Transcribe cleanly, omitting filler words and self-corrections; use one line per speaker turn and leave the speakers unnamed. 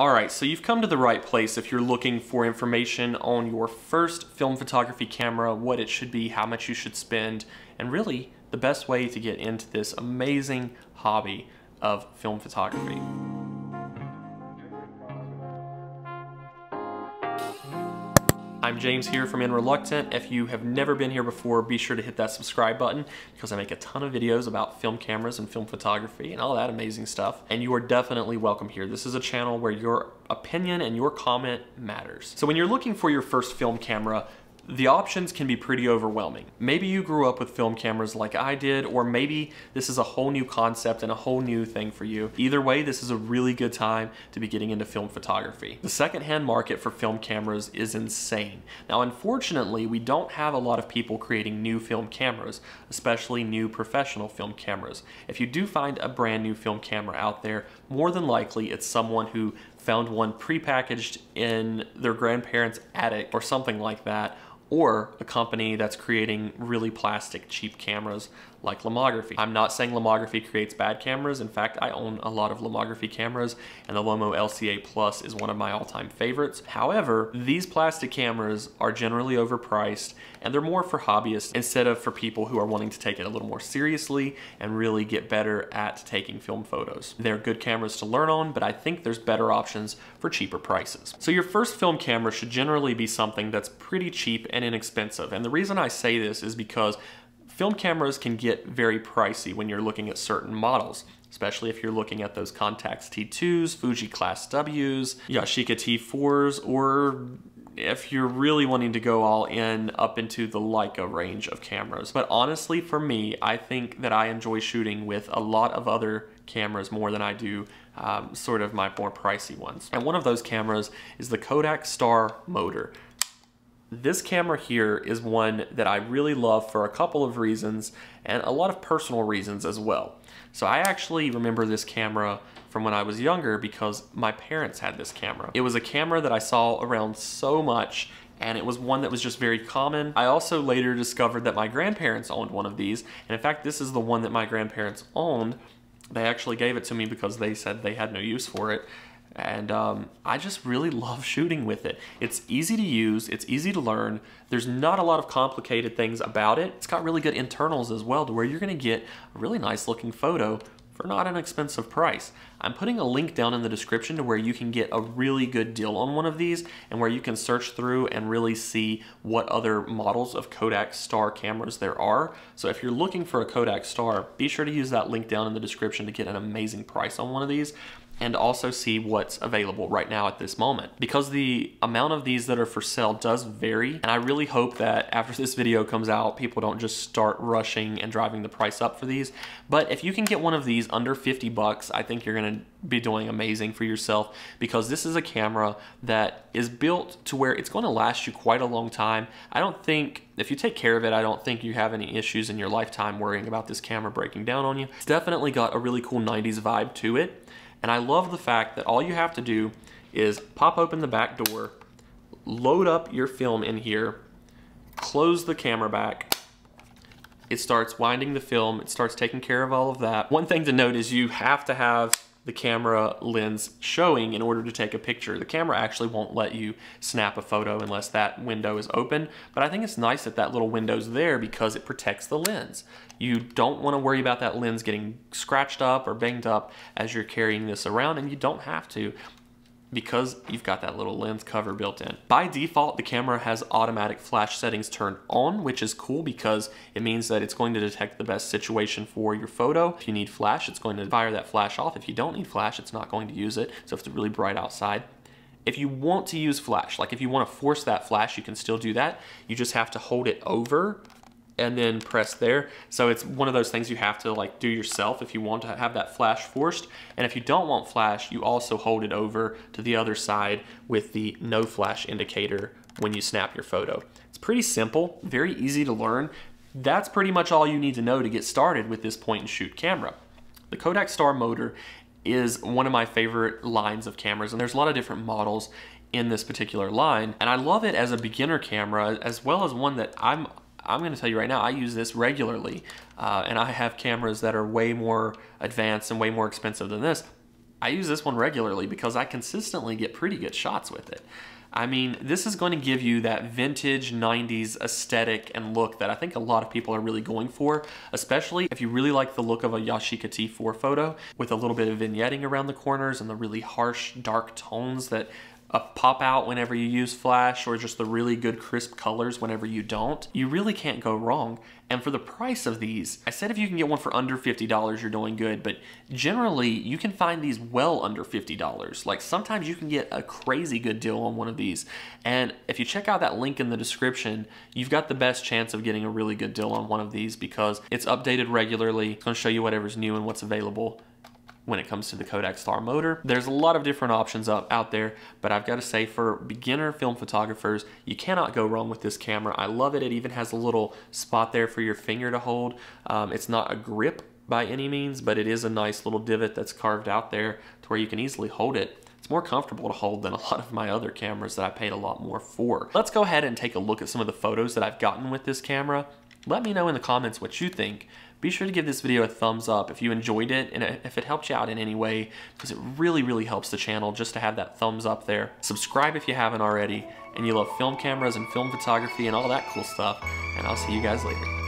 Alright, so you've come to the right place if you're looking for information on your first film photography camera, what it should be, how much you should spend, and really the best way to get into this amazing hobby of film photography. I'm James here from NReluctant. If you have never been here before, be sure to hit that subscribe button because I make a ton of videos about film cameras and film photography and all that amazing stuff. And you are definitely welcome here. This is a channel where your opinion and your comment matters. So when you're looking for your first film camera, the options can be pretty overwhelming. Maybe you grew up with film cameras like I did, or maybe this is a whole new concept and a whole new thing for you. Either way, this is a really good time to be getting into film photography. The secondhand market for film cameras is insane. Now, unfortunately, we don't have a lot of people creating new film cameras, especially new professional film cameras. If you do find a brand new film camera out there, more than likely it's someone who found one prepackaged in their grandparents' attic or something like that, or a company that's creating really plastic, cheap cameras like Lomography. I'm not saying Lomography creates bad cameras. In fact, I own a lot of Lomography cameras, and the Lomo LCA Plus is one of my all-time favorites. However, these plastic cameras are generally overpriced, and they're more for hobbyists instead of for people who are wanting to take it a little more seriously and really get better at taking film photos. They're good cameras to learn on, but I think there's better options for cheaper prices. So your first film camera should generally be something that's pretty cheap and inexpensive. And the reason I say this is because film cameras can get very pricey when you're looking at certain models, especially if you're looking at those Contax T2s, Fuji Class Ws, Yashica T4s, or if you're really wanting to go all in up into the Leica range of cameras. But honestly, for me, I think that I enjoy shooting with a lot of other cameras more than I do sort of my more pricey ones. And one of those cameras is the Kodak Star Motor. This camera here is one that I really love for a couple of reasons and a lot of personal reasons as well. So I actually remember this camera from when I was younger because my parents had this camera. It was a camera that I saw around so much, and it was one that was just very common. I also later discovered that my grandparents owned one of these, and in fact this is the one that my grandparents owned. They actually gave it to me because they said they had no use for it. And I just really love shooting with it. It's easy to use, it's easy to learn, there's not a lot of complicated things about it. It's got really good internals as well to where you're gonna get a really nice looking photo for not an expensive price. I'm putting a link down in the description to where you can get a really good deal on one of these and where you can search through and really see what other models of Kodak Star cameras there are. So if you're looking for a Kodak Star, be sure to use that link down in the description to get an amazing price on one of these, and also see what's available right now at this moment. Because the amount of these that are for sale does vary, and I really hope that after this video comes out, people don't just start rushing and driving the price up for these. But if you can get one of these under 50 bucks, I think you're gonna be doing amazing for yourself, because this is a camera that is built to where it's gonna last you quite a long time. I don't think, if you take care of it, I don't think you have any issues in your lifetime worrying about this camera breaking down on you. It's definitely got a really cool 90s vibe to it. And I love the fact that all you have to do is pop open the back door, load up your film in here, close the camera back. It starts winding the film, it starts taking care of all of that. One thing to note is you have to have the camera lens showing in order to take a picture. The camera actually won't let you snap a photo unless that window is open, but I think it's nice that that little window's there because it protects the lens. You don't want to worry about that lens getting scratched up or banged up as you're carrying this around, and you don't have to because you've got that little lens cover built in. By default, the camera has automatic flash settings turned on, which is cool because it means that it's going to detect the best situation for your photo. If you need flash, it's going to fire that flash off. If you don't need flash, it's not going to use it. So if it's really bright outside. If you want to use flash, like if you want to force that flash, you can still do that. You just have to hold it over and then press there. So it's one of those things you have to like do yourself if you want to have that flash forced. And if you don't want flash, you also hold it over to the other side with the no flash indicator when you snap your photo. It's pretty simple, very easy to learn. That's pretty much all you need to know to get started with this point and shoot camera. The Kodak Star Motor is one of my favorite lines of cameras, and there's a lot of different models in this particular line. And I love it as a beginner camera, as well as one that I'm going to tell you right now, I use this regularly, and I have cameras that are way more advanced and way more expensive than this. I use this one regularly because I consistently get pretty good shots with it. I mean, this is going to give you that vintage 90s aesthetic and look that I think a lot of people are really going for, especially if you really like the look of a Yashica T4 photo with a little bit of vignetting around the corners and the really harsh dark tones that pop out whenever you use flash, or just the really good crisp colors whenever you don't. You really can't go wrong. And for the price of these, I said if you can get one for under $50, you're doing good, but generally you can find these well under $50. Like sometimes you can get a crazy good deal on one of these. And if you check out that link in the description, you've got the best chance of getting a really good deal on one of these because it's updated regularly. It's gonna show you whatever's new and what's available when it comes to the Kodak Star Motor. There's a lot of different options out there, but I've got to say for beginner film photographers, you cannot go wrong with this camera. I love it. It even has a little spot there for your finger to hold. It's not a grip by any means, but it is a nice little divot that's carved out there to where you can easily hold it. It's more comfortable to hold than a lot of my other cameras that I paid a lot more for. Let's go ahead and take a look at some of the photos that I've gotten with this camera. Let me know in the comments what you think. Be sure to give this video a thumbs up if you enjoyed it and if it helped you out in any way, because it really, really helps the channel just to have that thumbs up there. Subscribe if you haven't already, and you love film cameras and film photography and all that cool stuff, and I'll see you guys later.